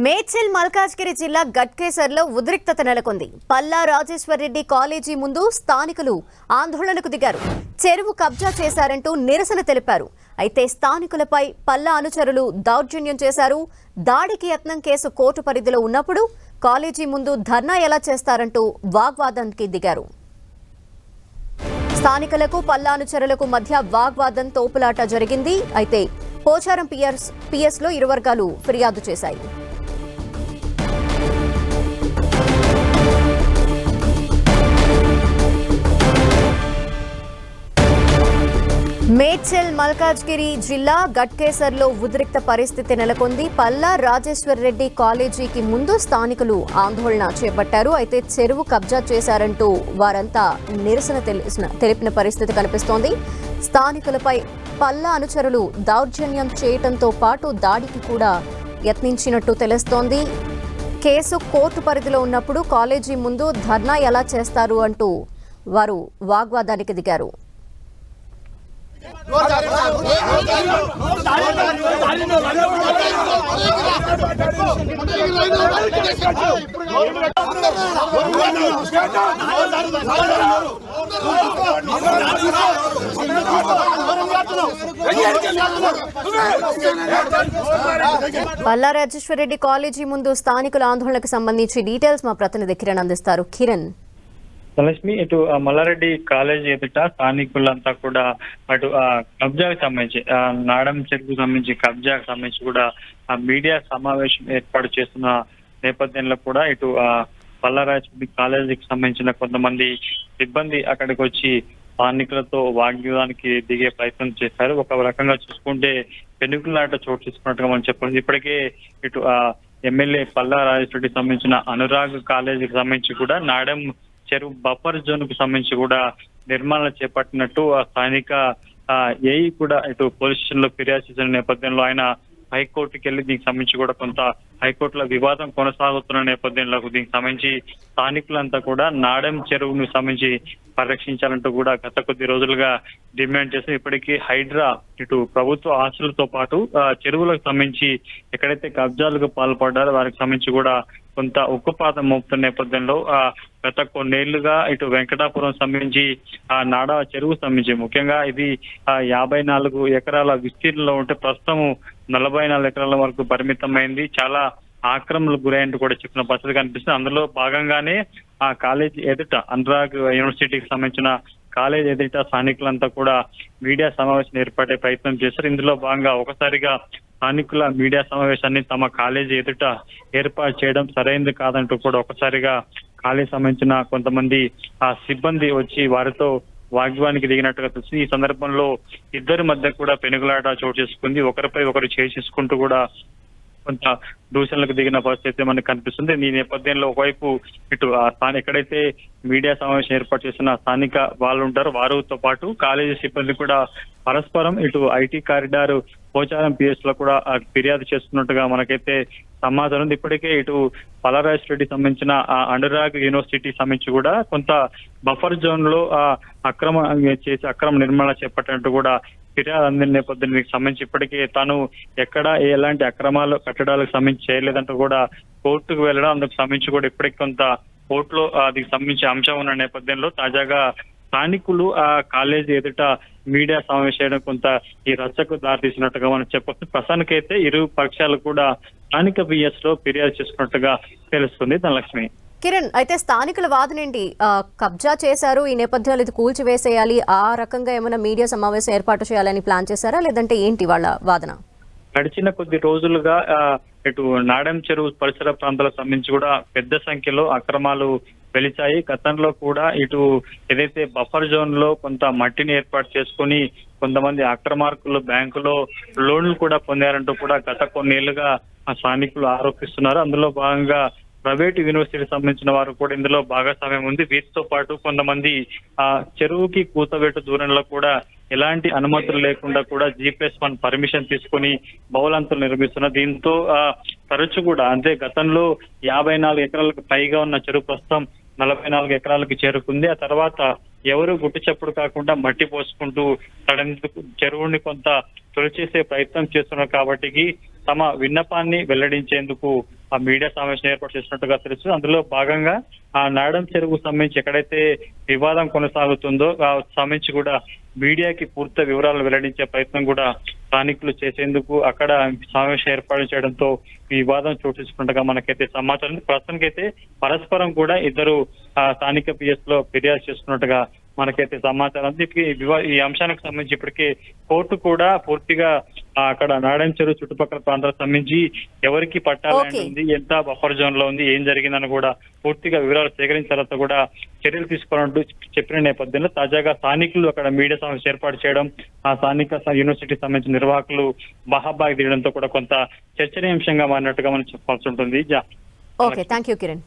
మేడ్చల్ మల్కాజ్గిరి జిల్లా గట్కేసర్లో ఉద్రిక్తత నెలకొంది. పల్లా రాజేశ్వర్ రెడ్డి కాలేజీ ముందు స్థానికులు ఆందోళనకు దిగారు. చెరువు కబ్జా చేశారంటూ నిరసన తెలిపారు. అయితే స్థానికులపై పల్లా అనుచరులు దౌర్జన్యం చేశారు. దాడికి యత్నం కేసు కోర్టు పరిధిలో ఉన్నప్పుడు కాలేజీ ముందు ధర్నా ఎలా చేస్తారంటూ వాగ్వాదానికి దిగారు. స్థానికులకు పల్లా అనుచరులకు మధ్య వాగ్వాదం తోపులాట జరిగింది. అయితే పోచారం పిఎస్లో ఇరు వర్గాలు ఫిర్యాదు చేశాయి. మేడ్చల్ మల్కాజ్గిరి జిల్లా గట్కేసర్లో ఉద్రిక్త పరిస్థితి నెలకొంది. పల్లా రాజేశ్వర్ రెడ్డి కాలేజీకి ముందు స్థానికులు ఆందోళన చేపట్టారు. అయితే చెరువు కబ్జా చేశారంటూ వారంతా నిరసన తెలిపిన పరిస్థితి కనిపిస్తోంది. స్థానికులపై పల్లా అనుచరులు దౌర్జన్యం చేయడంతో పాటు దాడికి కూడా యత్నించినట్టు తెలుస్తోంది. కేసు కోర్టు పరిధిలో ఉన్నప్పుడు కాలేజీ ముందు ధర్నా ఎలా చేస్తారు అంటూ వారు వాగ్వాదానికి దిగారు. పల్లా రాజేశ్వర్ రెడ్డి కాలేజీ ముందు స్థానికుల ఆందోళనకు సంబంధించి డీటెయిల్స్ మా ప్రతినిధి కిరణ్ అందిస్తారు. కిరణ్, లక్ష్మి, ఇటు మల్లారెడ్డి కాలేజ్ ఎదుట స్థానికులంతా కూడా అటు కబ్జాకు సంబంధించి నాడం చెరుకు సంబంధించి కబ్జాకు సంబంధించి కూడా మీడియా సమావేశం ఏర్పాటు చేస్తున్న నేపథ్యంలో కూడా ఇటు పల్లారాజరెడ్డి కాలేజీకి సంబంధించిన కొంతమంది సిబ్బంది అక్కడికి వచ్చి స్థానికులతో వాగ్వాదానికి దిగే ప్రయత్నం చేశారు. ఒక రకంగా చూసుకుంటే పెనుగులాట చోటు తీసుకున్నట్టుగా మనం చెప్పాలి. ఇప్పటికే ఇటు ఎమ్మెల్యే పల్లా రాజేశ్వరరెడ్డికి సంబంధించిన అనురాగ్ కాలేజీకి సంబంధించి కూడా నాడం చెరువు బఫర్ జోన్ కు సంబంధించి కూడా నిర్మాణాలు చేపట్టినట్టు ఆ స్థానిక ఏఈ కూడా ఇటు పోలీస్ స్టేషన్ లో ఫిర్యాదు చేసిన నేపథ్యంలో ఆయన హైకోర్టుకి వెళ్లి దీనికి సంబంధించి కూడా కొంత హైకోర్టులో వివాదం కొనసాగుతున్న నేపథ్యంలో దీనికి సంబంధించి స్థానికులంతా కూడా నాడెం చెరువును సంబంధించి పరిరక్షించాలంటూ కూడా గత కొద్ది రోజులుగా డిమాండ్ చేసి ఇప్పటికీ హైడ్రా ఇటు ప్రభుత్వ ఆస్తులతో పాటు చెరువులకు సంబంధించి ఎక్కడైతే కబ్జాలకు పాల్పడ్డారో వారికి సంబంధించి కూడా కొంత ఉక్కుపాతం మోపుతున్న నేపథ్యంలో గత కొన్నేళ్లుగా ఇటు వెంకటాపురం సంబంధించి నాడా చెరువు సంబంధించి ముఖ్యంగా ఇది 54 ఎకరాల విస్తీర్ణంలో ఉంటే ప్రస్తుతం 44 ఎకరాల వరకు పరిమితమైంది. చాలా ఆక్రమణలకు గురైనట్టు కూడా చెప్పిన పరిస్థితి కనిపిస్తుంది. అందులో భాగంగానే ఆ కాలేజీ ఎదుట అనురాగ్ యూనివర్సిటీకి సంబంధించిన కాలేజ్ ఎదుట స్థానికులంతా కూడా మీడియా సమావేశం ఏర్పడే ప్రయత్నం చేశారు. ఇందులో భాగంగా ఒకసారిగా స్థానికుల మీడియా సమావేశాన్ని తమ కాలేజీ ఎదుట ఏర్పాటు చేయడం సరైనది కాదంటూ కూడా ఒకసారిగా కాలేజీ సంబంధించిన కొంతమంది సిబ్బంది వచ్చి వారితో వాగ్వాదానికి దిగినట్టుగా తెలిసింది. ఈ సందర్భంలో ఇద్దరి మధ్య కూడా పెనుగులాట చోటు చేసుకుంది. ఒకరిపై ఒకరు చేసుకుంటూ కూడా కొంత దూషణలకు దిగిన పరిస్థితి మనకు కనిపిస్తుంది. ఈ నేపథ్యంలో ఒకవైపు ఇటు ఎక్కడైతే మీడియా సమావేశం ఏర్పాటు చేసిన స్థానిక వాళ్ళు ఉంటారో వారితో పాటు కాలేజీ సిబ్బంది కూడా పరస్పరం ఇటు ఐటీ కారిడార్ పోచారం పిఎస్ లో కూడా ఫిర్యాదు చేస్తున్నట్టుగా మనకైతే సమాచారం ఉంది. ఇప్పటికే ఇటు పల్లారాజరెడ్డి సంబంధించిన అనురాగ్ యూనివర్సిటీ సంబంధించి కూడా కొంత బఫర్ జోన్ లో అక్రమ నిర్మాణం చేపట్టినట్టు కూడా ఫిర్యాదు అందిన నేపథ్యానికి సంబంధించి ఇప్పటికే తాను ఎక్కడ ఎలాంటి అక్రమాలు కట్టడాలకు సంబంధించి చేయలేదంటూ కూడా కోర్టుకు వెళ్ళడం, అందుకు సంబంధించి కూడా ఇప్పటికి కొంత కోర్టులో దీనికి సంబంధించి అంశం ఉన్న నేపథ్యంలో తాజాగా స్థానికులు ఆ కాలేజీ ఎదుట మీడియా సమావేశం కొంత ఈ రచ్చకు దారితీసినట్టుగా మనం చెప్పొచ్చు. ప్రస్తుతానికైతే ఇరు పక్షాలు కూడా స్థానిక పిఎస్ లో ఫిర్యాదు చేసుకున్నట్టుగా తెలుస్తుంది. ధనలక్ష్మి. కిరణ్, అయితే స్థానికుల వాదనేంటి? కబ్జా చేశారు, ఈ నేపథ్యంలో ఇది కూల్చివేసేయాలి, ఆ రకంగా ఏమైనా మీడియా సమావేశం ఏర్పాటు చేయాలని ప్లాన్ చేశారా, లేదంటే ఏంటి వాళ్ళ వాదన? గడిచిన కొద్ది రోజులుగా ఇటు నాడెం చెరువు పరిసర ప్రాంతాలకు సంబంధించి కూడా పెద్ద సంఖ్యలో అక్రమాలు వెలిచాయి. గతంలో కూడా ఇటు ఏదైతే బఫర్ జోన్ లో కొంత మట్టిని ఏర్పాటు చేసుకుని కొంతమంది అక్రమార్కులు బ్యాంకులో లోన్లు కూడా పొందారంటూ కూడా గత కొన్నేళ్లుగా స్థానికులు ఆరోపిస్తున్నారు. అందులో భాగంగా ప్రైవేట్ యూనివర్సిటీకి సంబంధించిన వారు కూడా ఇందులో భాగస్వామ్యం ఉంది. వీటితో పాటు కొంతమంది చెరువుకి కూతవేటు దూరంలో కూడా ఎలాంటి అనుమతులు లేకుండా కూడా G+1 పర్మిషన్ తీసుకుని బహుళంతులు నిర్మిస్తున్నారు. దీంతో తరచు కూడా అంటే గతంలో 54 ఎకరాలకు పైగా ఉన్న చెరువు ప్రస్తుతం 44 ఎకరాలకు చేరుకుంది. ఆ తర్వాత ఎవరు గుట్టు చప్పుడు కాకుండా మట్టి పోసుకుంటూ తడందుకు చెరువుని కొంత తొలిచేసే ప్రయత్నం చేస్తున్నారు కాబట్టి తమ విన్నపాన్ని వెల్లడించేందుకు ఆ మీడియా సమావేశం ఏర్పాటు చేసినట్టుగా తెలుసు. అందులో భాగంగా ఆ నాడం చెరువు సంబంధించి ఎక్కడైతే వివాదం కొనసాగుతుందో ఆ సంబంధించి కూడా మీడియాకి పూర్తి వివరాలు వెల్లడించే ప్రయత్నం కూడా స్థానికులు చేసేందుకు అక్కడ సమావేశం ఏర్పాటు చేయడంతో ఈ వివాదం చోటు చేసుకున్నట్టుగా మనకైతే సమాచారం ఉంది. ప్రస్తుతానికైతే పరస్పరం కూడా ఇద్దరు స్థానిక పిఎస్ లో ఫిర్యాదు చేసుకున్నట్టుగా మనకైతే సమాచారం ఉంది. ఈ అంశానికి సంబంధించి ఇప్పటికే కోర్టు కూడా పూర్తిగా అక్కడ నారాయణ చెరువు చుట్టుపక్కల ప్రాంతాలకు సంబంధించి ఎవరికి పట్టాలని ఉంది, ఎంత బఫర్ జోన్ లో ఉంది, ఏం జరిగిందని కూడా పూర్తిగా వివరాలు సేకరించిన తర్వాత కూడా చర్యలు తీసుకోవాలంటూ చెప్పిన నేపథ్యంలో తాజాగా స్థానికులు అక్కడ మీడియా సమావేశం ఏర్పాటు చేయడం, ఆ స్థానిక యూనివర్సిటీకి సంబంధించిన నిర్వాహకులు బహాబాగ్ దిగడంతో కూడా కొంత చర్చనీయాంశంగా మారినట్టుగా మనం చెప్పాల్సి ఉంటుంది. Okay, thank you Kiran.